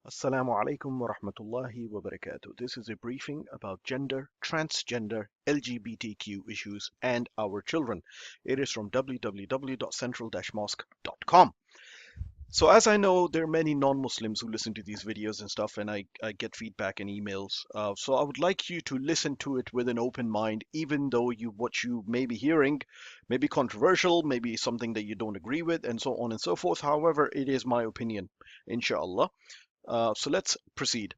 Assalamu alaikum wa rahmatullahi wa barakatuh. This is a briefing about gender, transgender, LGBTQ issues, and our children. It is from www.central-mosque.com. So, as I know, there are many non-Muslims who listen to these videos and stuff, and I get feedback and emails. So, I would like you to listen to it with an open mind, even though what you may be hearing may be controversial, maybe something that you don't agree with, and so on and so forth. However, it is my opinion, inshallah. So let's proceed.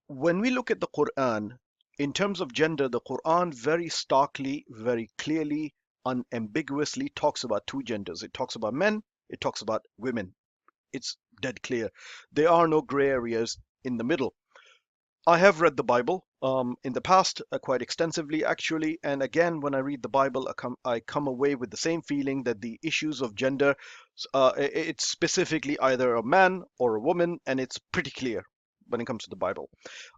When we look at the Quran, in terms of gender, the Quran very starkly, very clearly, unambiguously talks about two genders. It talks about men, it talks about women. It's dead clear. There are no gray areas in the middle. I have read the Bible in the past quite extensively, actually, and again, when I read the Bible, I come away with the same feeling that the issues of gender, it's specifically either a man or a woman, and it's pretty clear when it comes to the Bible.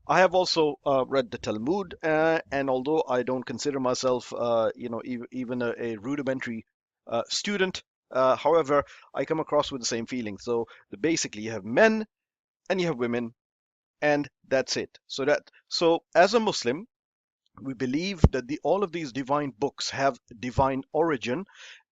I have also read the Talmud, and although I don't consider myself, even a rudimentary student, however, I come across with the same feeling. So basically, you have men and you have women, and that's it. So as a Muslim, we believe that all of these divine books have divine origin,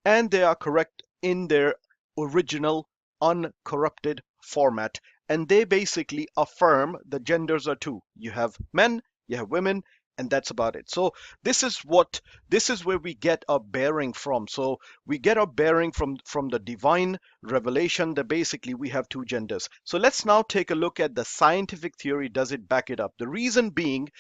and they are correct in their original uncorrupted format, and they basically affirm the genders are two. You have men, you have women, and that's about it. So this is where we get our bearing from. So we get our bearing from the divine revelation that basically we have two genders. So let's now take a look at the scientific theory. Does it back it up? The reason being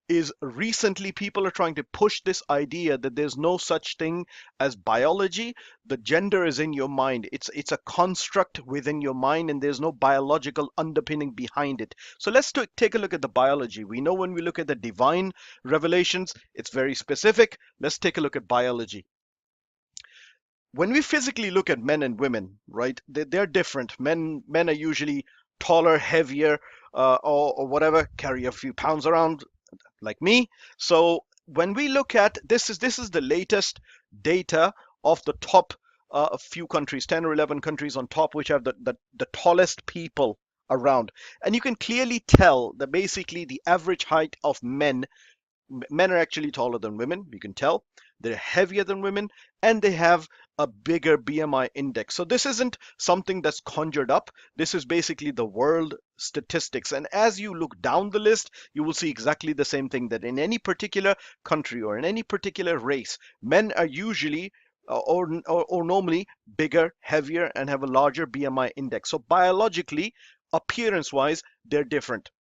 is recently people are trying to push this idea that there's no such thing as biology. The gender is in your mind. It's a construct within your mind, and there's no biological underpinning behind it. So let's take a look at the biology. We know when we look at the divine revelations, it's very specific. Let's take a look at biology. When we physically look at men and women, right, they're different. Men are usually taller, heavier, or whatever, carry a few pounds around like me. So when we look at this is the latest data of the top a few countries, 10 or 11 countries on top, which have the tallest people around. And you can clearly tell that basically the average height of men are actually taller than women. You can tell they're heavier than women, and they have a bigger BMI index. So this isn't something that's conjured up. This is basically the world statistics. And as you look down the list, you will see exactly the same thing, that in any particular country or in any particular race, men are usually or normally bigger, heavier, and have a larger BMI index. So biologically, appearance wise, they're different.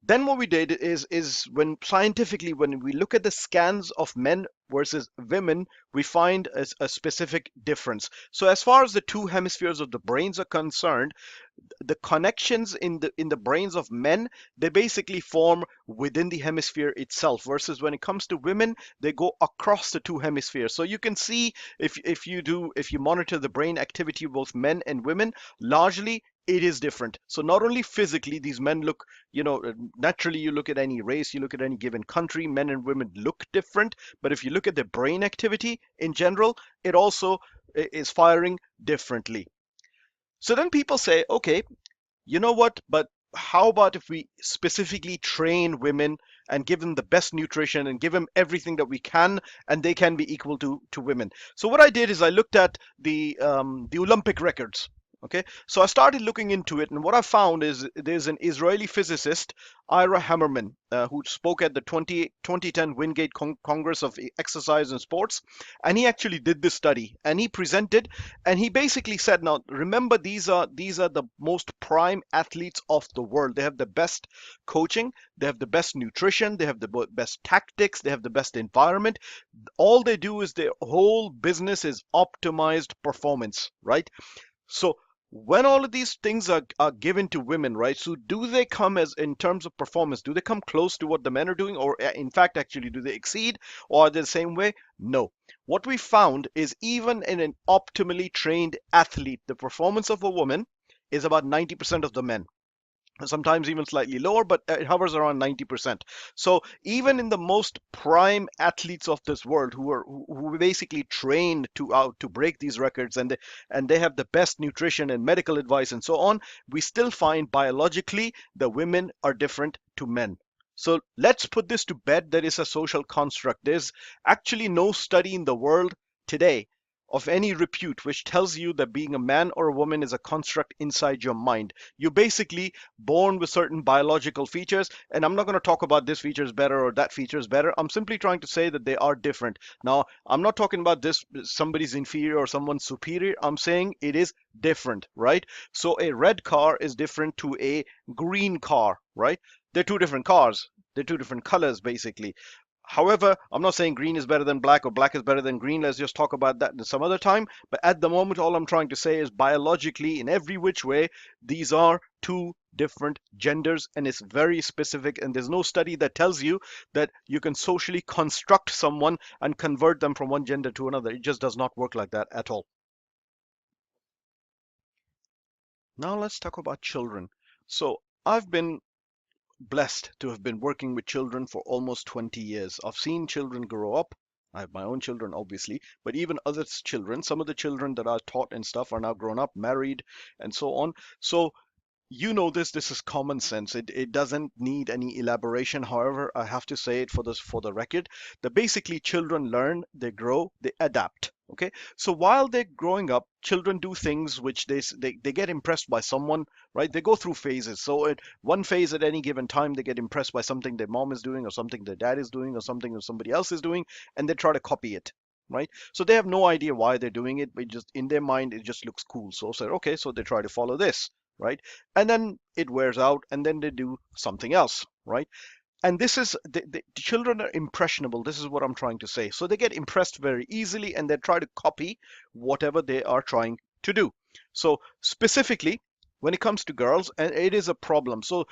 Then what we did is when scientifically, when we look at the scans of men versus women, we find a specific difference. So as far as the two hemispheres of the brains are concerned, the connections in the brains of men, they basically form within the hemisphere itself, versus when it comes to women, they go across the two hemispheres. So you can see, if you monitor the brain activity of both men and women, largely it is different. So not only physically these men look, naturally, you look at any race, you look at any given country, men and women look different, but if you look at the brain activity in general, it also is firing differently. So then people say, okay, you know what? But how about if we specifically train women and give them the best nutrition and give them everything that we can, and they can be equal to women? So what I did is I looked at the Olympic records. Okay, so I started looking into it, and what I found is there's an Israeli physicist, Ira Hammerman, who spoke at the 2010 Wingate Congress of Exercise and Sports, and he actually did this study, and he presented, and he basically said, now remember, these are the most prime athletes of the world. They have the best coaching, they have the best nutrition, they have the best tactics, they have the best environment. All they do is their whole business is optimized performance, right? So when all of these things are given to women, right? So do they come, as in terms of performance, do they come close to what the men are doing, or in fact, actually, do they exceed, or are they the same way? No. What we found is, even in an optimally trained athlete, the performance of a woman is about 90% of the men. sometimes even slightly lower, but it hovers around 90%. So even in the most prime athletes of this world who basically trained to break these records, and they have the best nutrition and medical advice and so on, we still find biologically the women are different to men. So let's put this to bed. There is a social construct. There's actually no study in the world today of any repute which tells you that being a man or a woman is a construct inside your mind. You basically born with certain biological features, and I'm not going to talk about this feature is better or that feature is better. I'm simply trying to say that they are different. Now, I'm not talking about this somebody's inferior or someone's superior. I'm saying it is different, right? So a red car is different to a green car, right? They're two different cars. They're two different colors, basically. However, I'm not saying green is better than black or black is better than green. Let's just talk about that some other time. But at the moment, all I'm trying to say is biologically, in every which way, these are two different genders, and it's very specific. And there's no study that tells you that you can socially construct someone and convert them from one gender to another. It just does not work like that at all. Now let's talk about children. So I've been blessed to have been working with children for almost 20 years. I've seen children grow up. I have my own children, obviously, but even other children, some of the children that I taught and stuff are now grown up, married, and so on. So you know this is common sense. It doesn't need any elaboration. However, I have to say it for the record that basically children learn, they grow, they adapt. Okay, so while they're growing up, children do things which they get impressed by someone, right? They go through phases. So at one phase at any given time, they get impressed by something their mom is doing, or something their dad is doing, or something that somebody else is doing, and they try to copy it, right? So they have no idea why they're doing it, but just in their mind it just looks cool. So okay, so they try to follow this, right? And then it wears out, and then they do something else, right? And this is the children are impressionable. This is what I'm trying to say. So they get impressed very easily, and they try to copy whatever they are trying to do. So specifically when it comes to girls, and it is a problem. So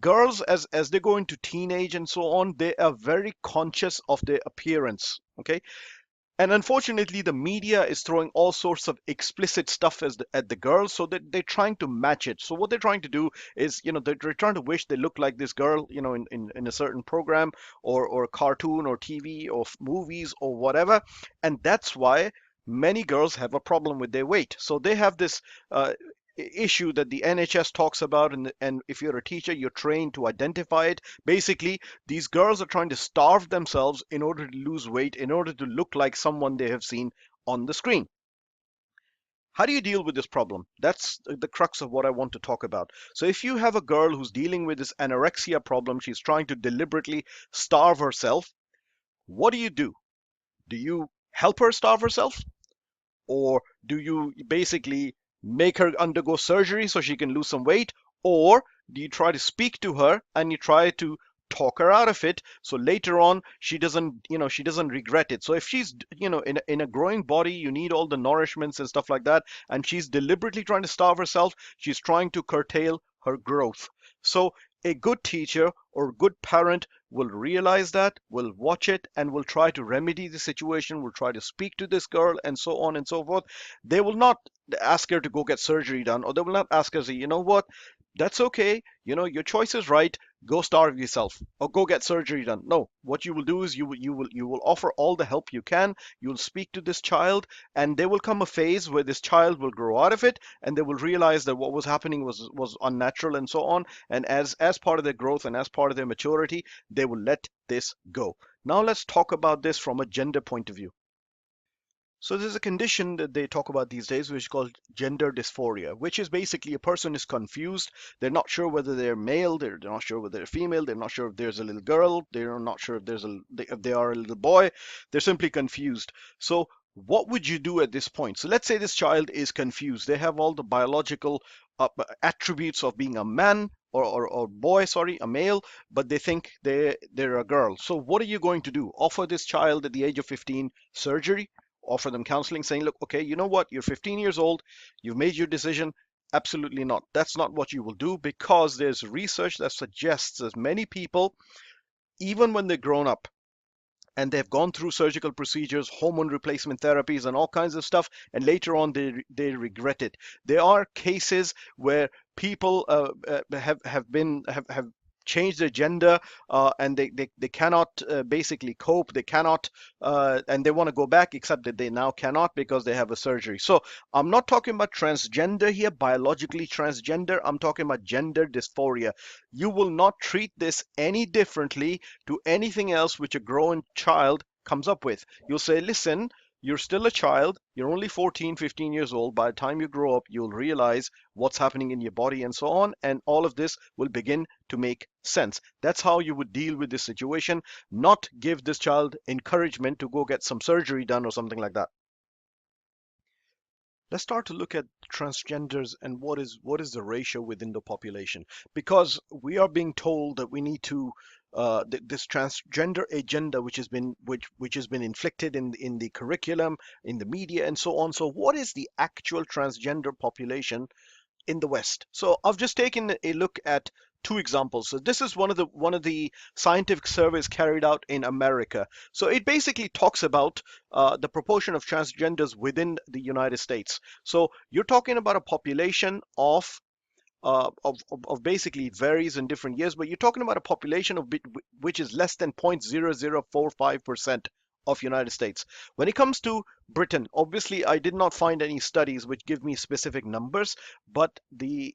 girls, as they go into teenage and so on, they are very conscious of their appearance. Okay, and unfortunately, the media is throwing all sorts of explicit stuff at the girls, so that they're trying to match it. So what they're trying to do is, they're trying to wish they look like this girl, in a certain program, or cartoon or TV or movies or whatever. And that's why many girls have a problem with their weight. So they have this issue that the NHS talks about, and if you're a teacher, you're trained to identify it. Basically, these girls are trying to starve themselves in order to lose weight, in order to look like someone they have seen on the screen. How do you deal with this problem? That's the crux of what I want to talk about. So if you have a girl who's dealing with this anorexia problem, she's trying to deliberately starve herself, what do you do? Do you help her starve herself? Or do you basically make her undergo surgery so she can lose some weight? Or do you try to speak to her and you try to talk her out of it so later on she doesn't regret it? So if she's, in a growing body, you need all the nourishments and stuff like that, and she's deliberately trying to starve herself, she's trying to curtail her growth. So a good teacher or good parent will realize that, will watch it, and will try to remedy the situation, will try to speak to this girl, and so on and so forth. They will not ask her to go get surgery done, or they will not ask her, say, you know what, that's okay, your choice is right, go starve yourself or go get surgery done. No, what you will do is you will offer all the help you can. You'll speak to this child, and there will come a phase where this child will grow out of it, and they will realize that what was happening was unnatural and so on. And as part of their growth and as part of their maturity, they will let this go. Now let's talk about this from a gender point of view. So there's a condition that they talk about these days, which is called gender dysphoria, which is basically a person is confused. They're not sure whether they're male, they're not sure whether they're female, they're not sure if there's a little girl, they're not sure if they are a little boy. They're simply confused. So what would you do at this point? So let's say this child is confused. They have all the biological attributes of being a man or boy, sorry, a male, but they think they're a girl. So what are you going to do? Offer this child at the age of 15 surgery? Offer them counseling, saying, look, okay, you know what, you're 15 years old, you've made your decision? Absolutely not. That's not what you will do, because there's research that suggests that many people, even when they're grown up, and they've gone through surgical procedures, hormone replacement therapies, and all kinds of stuff, and later on they regret it. There are cases where people have changed their gender, and they cannot basically cope. They cannot, and they want to go back, except that they now cannot because they have a surgery. So I'm not talking about transgender here, biologically transgender. I'm talking about gender dysphoria. You will not treat this any differently to anything else which a grown child comes up with. You'll say, listen, you're still a child. You're only 14, 15 years old. By the time you grow up, you'll realize what's happening in your body and so on. And all of this will begin to make sense. That's how you would deal with this situation, not give this child encouragement to go get some surgery done or something like that. Let's start to look at transgenders and what is the ratio within the population, because we are being told that we need to this transgender agenda which has been inflicted in the curriculum, in the media, and so on. So what is the actual transgender population in the West? So I've just taken a look at two examples. So this is one of the scientific surveys carried out in America. So it basically talks about the proportion of transgenders within the United States. So you're talking about a population of basically varies in different years, but you're talking about a population which is less than 0.0045% of United States. When it comes to Britain, obviously I did not find any studies which give me specific numbers, but the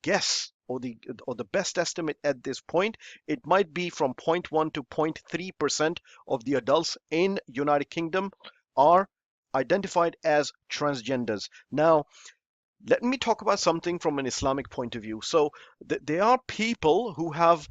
guess or the best estimate at this point, it might be from zero point 0.1 to 0.3% of the adults in United Kingdom are identified as transgenders. Now, let me talk about something from an Islamic point of view. So there are people who have,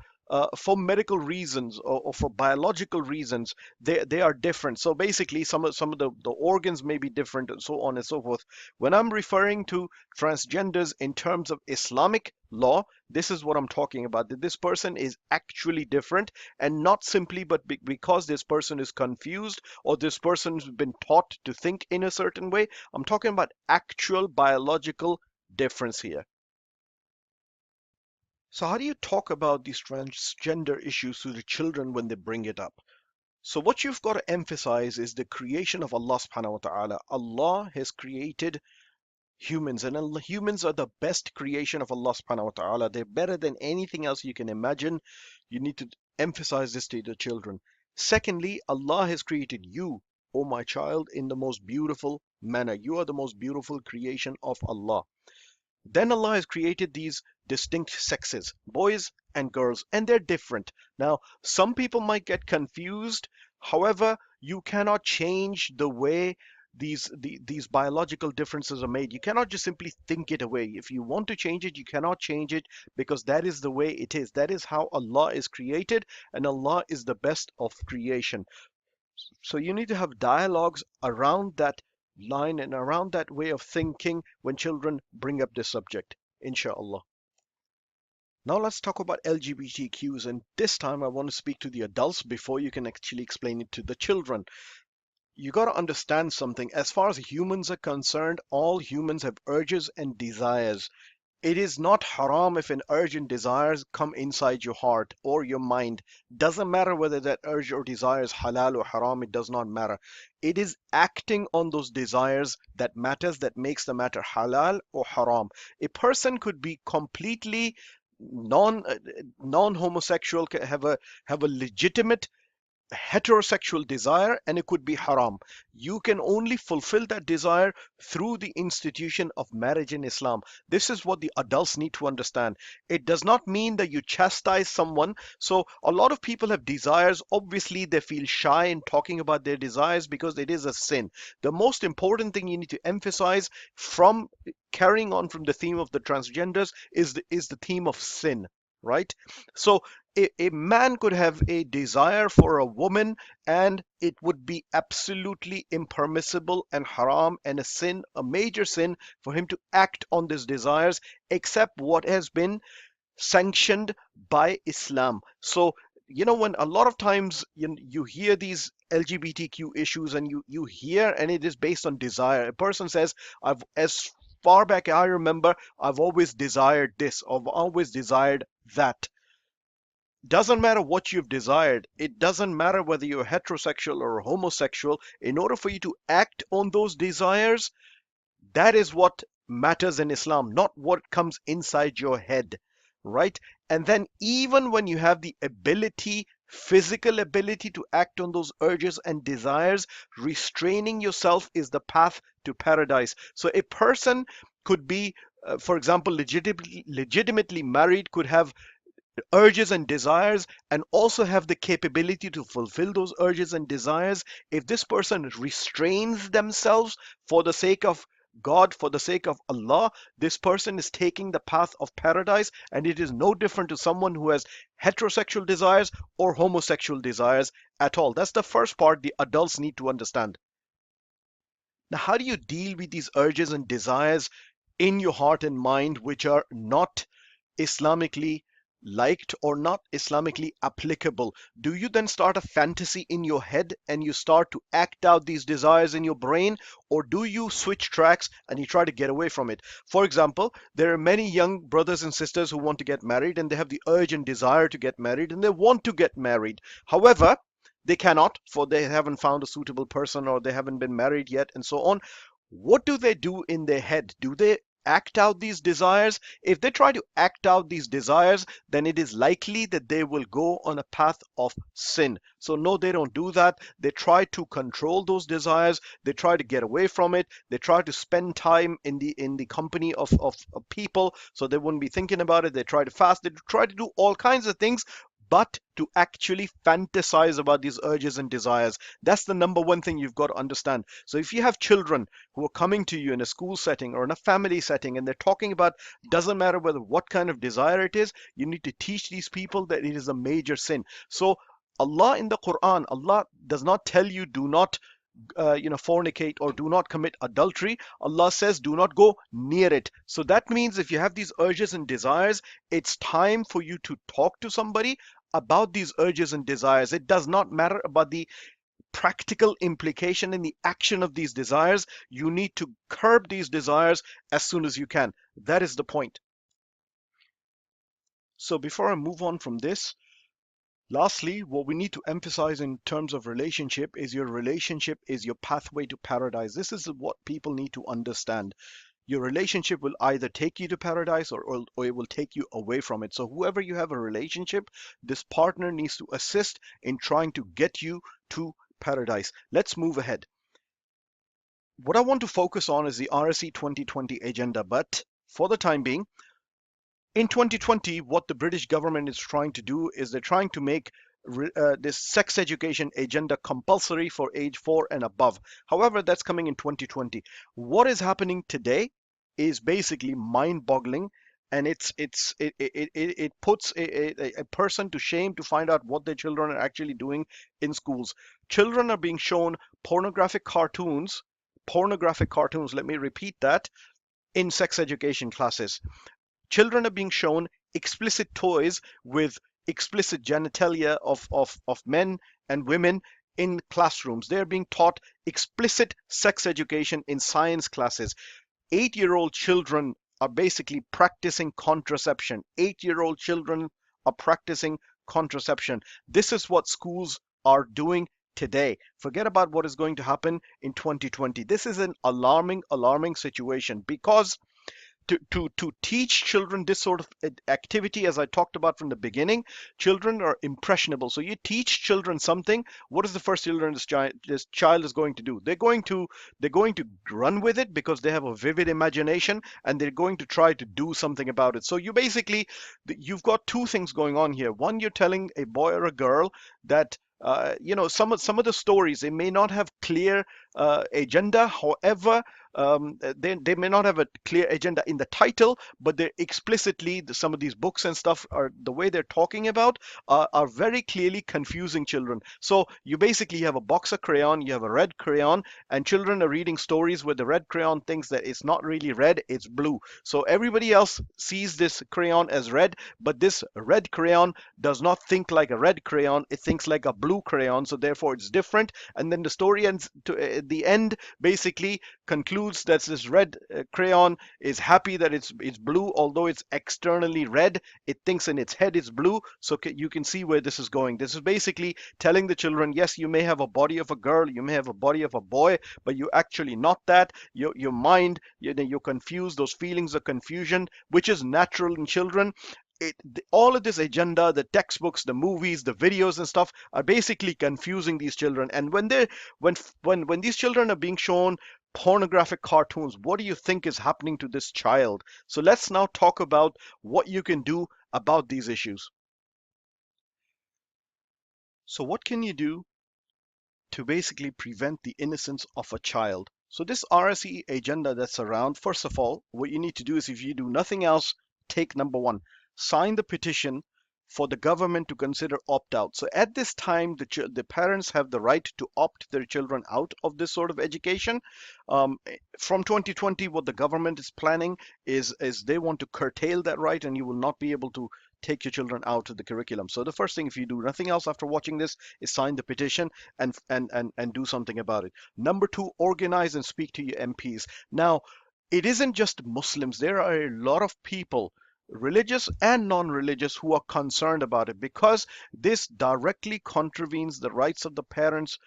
for medical reasons or for biological reasons, they are different. So basically, some of the organs may be different, and so on and so forth. When I'm referring to transgenders in terms of Islamic law, this is what I'm talking about. That this person is actually different, and not simply, but because this person is confused or this person's been taught to think in a certain way. I'm talking about actual biological difference here. So how do you talk about these transgender issues to the children when they bring it up? So what you've got to emphasize is the creation of Allah subhanahu wa ta'ala. Allah has created humans, and humans are the best creation of Allah subhanahu wa ta'ala. They're better than anything else you can imagine. You need to emphasize this to the children. Secondly, Allah has created you, O my child, in the most beautiful manner. You are the most beautiful creation of Allah. Then Allah has created these distinct sexes, boys and girls, and they're different. Now, some people might get confused. However, you cannot change the way these biological differences are made. You cannot just simply think it away. If you want to change it, you cannot change it, because that is the way it is. That is how Allah is created, and Allah is the best of creation. So you need to have dialogues around that line and around that way of thinking when children bring up this subject, inshallah. Now let's talk about LGBTQs, and this time I want to speak to the adults before you can actually explain it to the children. You got to understand something. As far as humans are concerned, all humans have urges and desires. It is not haram if an urge and desires come inside your heart or your mind. Doesn't matter whether that urge or desire is halal or haram, it does not matter. It is acting on those desires that matters, that makes the matter halal or haram. A person could be completely non non-homosexual, have a legitimate heterosexual desire, and it could be haram. You can only fulfill that desire through the institution of marriage in Islam. This is what the adults need to understand. It does not mean that you chastise someone. So a lot of people have desires. Obviously they feel shy in talking about their desires because it is a sin. The most important thing you need to emphasize, from carrying on from the theme of the transgenders, is the theme of sin, right? So a man could have a desire for a woman, and it would be absolutely impermissible and haram and a sin, a major sin, for him to act on these desires, except what has been sanctioned by Islam. So, when a lot of times you hear these LGBTQ issues, and you hear, and it is based on desire. A person says, as far back I remember, I've always desired this, I've always desired that. Doesn't matter what you've desired. It doesn't matter whether you're heterosexual or homosexual. In order for you to act on those desires, that is what matters in Islam, not what comes inside your head, right? And then, even when you have the ability, physical ability to act on those urges and desires, restraining yourself is the path to paradise. So, a person could be, for example, legitimately married, could have urges and desires and also have the capability to fulfill those urges and desires. If this person restrains themselves for the sake of God, for the sake of Allah, this person is taking the path of paradise, and it is no different to someone who has heterosexual desires or homosexual desires at all. That's the first part the adults need to understand. Now, how do you deal with these urges and desires in your heart and mind which are not Islamically liked or not Islamically applicable? Do you then start a fantasy in your head and you start to act out these desires in your brain, or do you switch tracks and you try to get away from it? For example, there are many young brothers and sisters who want to get married and they have the urge and desire to get married and they want to get married. However, they cannot, for they haven't found a suitable person or they haven't been married yet, and so on. What do they do in their head? Do they act out these desires? If they try to act out these desires, then it is likely that they will go on a path of sin. So no, they don't do that. They try to control those desires. They try to get away from it. They try to spend time in the company of people so they wouldn't be thinking about it. They try to fast. They try to do all kinds of things, but to actually fantasize about these urges and desires. That's the number one thing you've got to understand. So if you have children who are coming to you in a school setting or in a family setting and they're talking about, doesn't matter whether what kind of desire it is, you need to teach these people that it is a major sin. So Allah in the Quran, Allah does not tell you do not fornicate or do not commit adultery. Allah says do not go near it. So that means if you have these urges and desires, it's time for you to talk to somebody about these urges and desires. It does not matter about the practical implication in the action of these desires. You need to curb these desires as soon as you can. That is the point. So before I move on from this, lastly, what we need to emphasize in terms of relationship is your relationship is your pathway to paradise. This is what people need to understand. Your relationship will either take you to paradise or it will take you away from it. So whoever you have a relationship, this partner needs to assist in trying to get you to paradise. Let's move ahead. What I want to focus on is the RSE 2020 agenda, but for the time being, in 2020, what the British government is trying to do is they're trying to make this sex education agenda compulsory for age 4 and above. However, that's coming in 2020. What is happening today is basically mind-boggling, and it puts a person to shame to find out what their children are actually doing in schools. Children are being shown pornographic cartoons, let me repeat that, in sex education classes. Children are being shown explicit toys with explicit genitalia of men and women in classrooms. They're being taught explicit sex education in science classes. 8-year-old children are basically practicing contraception. 8-year-old children are practicing contraception. This is what schools are doing today. Forget about what is going to happen in 2020. This is an alarming situation because to teach children this sort of activity, as I talked about from the beginning, children are impressionable. So you teach children something. What is the first children this child is going to do? They're going to run with it because they have a vivid imagination and they're going to try to do something about it. So you've got two things going on here. One, you're telling a boy or a girl that some of the stories, they may not have clear agenda. However, they may not have a clear agenda in the title, but they're explicitly, some of these books and stuff, are the way they're talking about are very clearly confusing children. So you basically have a box of crayon, you have a red crayon, and children are reading stories where the red crayon thinks that it's not really red, it's blue. So everybody else sees this crayon as red, but this red crayon does not think like a red crayon, it thinks like a blue crayon, so therefore it's different. And then the story ends at the end, basically concludes that this red crayon is happy that it's blue, although it's externally red. It thinks in its head it's blue. So you can see where this is going. This is basically telling the children, yes, you may have a body of a girl, you may have a body of a boy, but you're actually not that. Your mind, you're confused. Those feelings of confusion, which is natural in children. All of this agenda, the textbooks, the movies, the videos and stuff are basically confusing these children. And when these children are being shown pornographic cartoons, what do you think is happening to this child? So let's now talk about what you can do about these issues. So what can you do to basically prevent the innocence of a child? So this RSE agenda that's around, first of all, what you need to do is, if you do nothing else, take number one, sign the petition for the government to consider opt-out. So at this time, the parents have the right to opt their children out of this sort of education. From 2020, what the government is planning is they want to curtail that right, and you will not be able to take your children out of the curriculum. So the first thing, if you do nothing else after watching this, is sign the petition and do something about it. Number two, organize and speak to your MPs. Now, it isn't just Muslims. There are a lot of people, religious and non-religious, who are concerned about it, because this directly contravenes the rights of the parents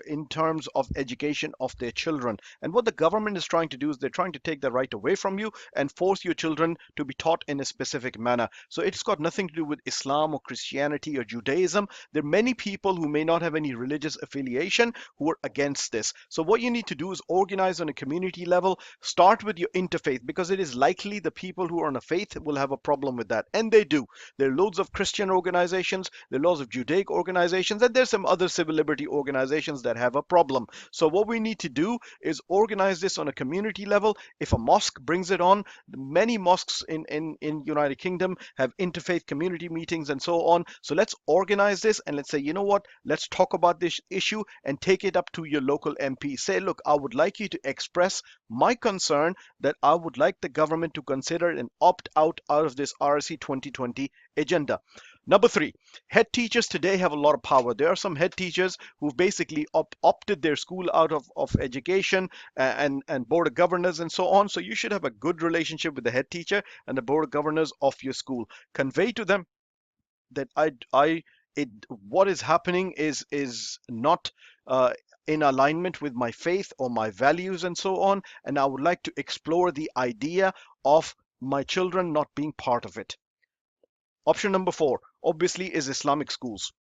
in terms of education of their children. And what the government is trying to do is they're trying to take the right away from you and force your children to be taught in a specific manner. So it's got nothing to do with Islam or Christianity or Judaism. There are many people who may not have any religious affiliation who are against this. So what you need to do is organize on a community level. Start with your interfaith, because it is likely the people who are on a faith will have a problem with that, and they do. There are loads of Christian organizations, there are loads of Judaic organizations, and there's some other civil liberty organizations that have a problem. So what we need to do is organize this on a community level. If a mosque brings it on, many mosques in United Kingdom have interfaith community meetings and so on. So let's organize this, and let's say, you know what, let's talk about this issue and take it up to your local MP. Say, look, I would like you to express my concern that I would like the government to consider an opt-out out of this RSC 2020 agenda. Number three, head teachers today have a lot of power. There are some head teachers who've basically opted their school out of education, and board of governors and so on. So you should have a good relationship with the head teacher and the board of governors of your school. Convey to them that what is happening is not in alignment with my faith or my values and so on, and I would like to explore the idea of my children not being part of it. Option number four, obviously, is Islamic schools.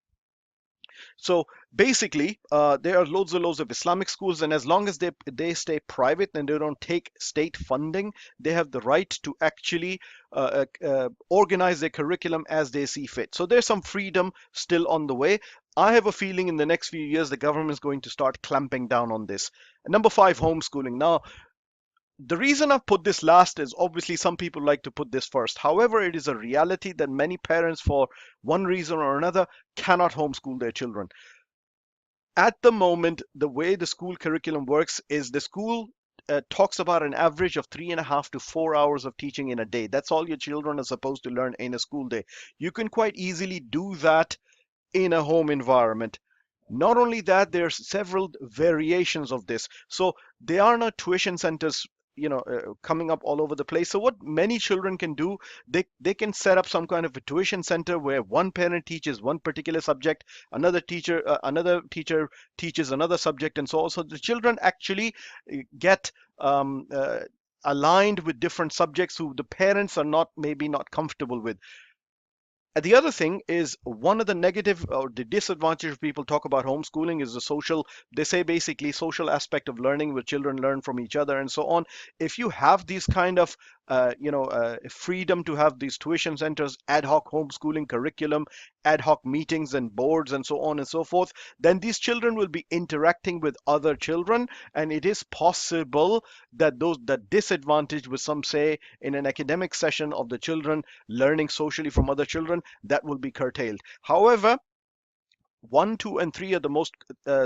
So basically, there are loads and loads of Islamic schools, and as long as they stay private and they don't take state funding, they have the right to actually organize their curriculum as they see fit. So there's some freedom still on the way. I have a feeling in the next few years the government is going to start clamping down on this. And number five, homeschooling. Now, the reason I've put this last is obviously some people like to put this first. However, it is a reality that many parents, for one reason or another, cannot homeschool their children. At the moment, the way the school curriculum works is the school talks about an average of 3.5 to 4 hours of teaching in a day. That's all your children are supposed to learn in a school day. You can quite easily do that in a home environment. Not only that, there's several variations of this. So there are no tuition centers, coming up all over the place. So what many children can do, they can set up some kind of a tuition center where one parent teaches one particular subject, another teacher teaches another subject, and so on. So the children actually get aligned with different subjects who the parents are maybe not comfortable with. The other thing is, one of the negative or the disadvantage people talk about homeschooling is the social, they say basically social aspect of learning, where children learn from each other and so on. If you have these kind of freedom to have these tuition centers, ad hoc homeschooling curriculum, ad hoc meetings and boards and so on and so forth, then these children will be interacting with other children, and it is possible that that disadvantage, with some say in an academic session of the children learning socially from other children, that will be curtailed. However, one, two, and three are the most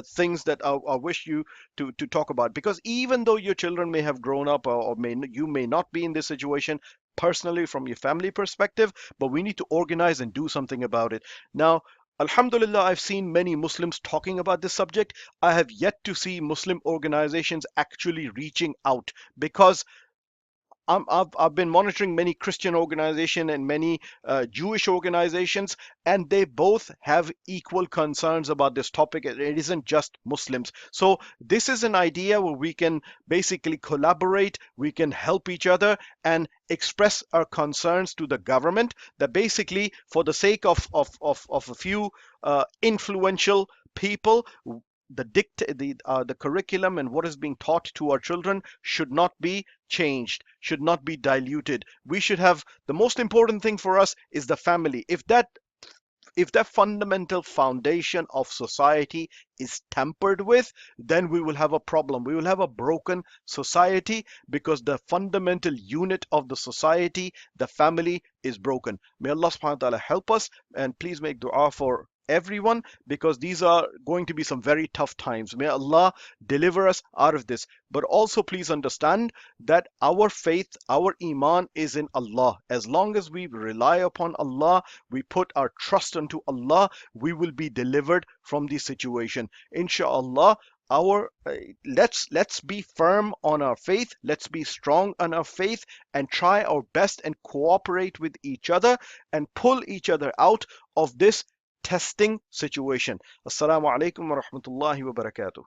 things that I wish you to talk about, because even though your children may have grown up, or you may not be in this situation personally from your family perspective, but we need to organize and do something about it. Now, Alhamdulillah, I've seen many Muslims talking about this subject. I have yet to see Muslim organizations actually reaching out, because I've been monitoring many Christian organizations and many Jewish organizations, and they both have equal concerns about this topic. It isn't just Muslims. So this is an idea where we can basically collaborate, we can help each other and express our concerns to the government, that basically for the sake of a few influential people, the curriculum and what is being taught to our children should not be changed, should not be diluted. We should have, the most important thing for us is the family. If that fundamental foundation of society is tampered with, then we will have a problem. We will have a broken society, because the fundamental unit of the society, the family, is broken. May Allah subhanahu wa ta'ala help us, and please make dua for everyone, because these are going to be some very tough times. May Allah deliver us out of this. But also please understand that our faith, our iman is in Allah. As long as we rely upon Allah, we put our trust unto Allah, we will be delivered from the situation. Inshallah, our let's be firm on our faith, let's be strong on our faith, and try our best and cooperate with each other and pull each other out of this testing situation. Assalamu alaikum wa rahmatullahi wa barakatuh.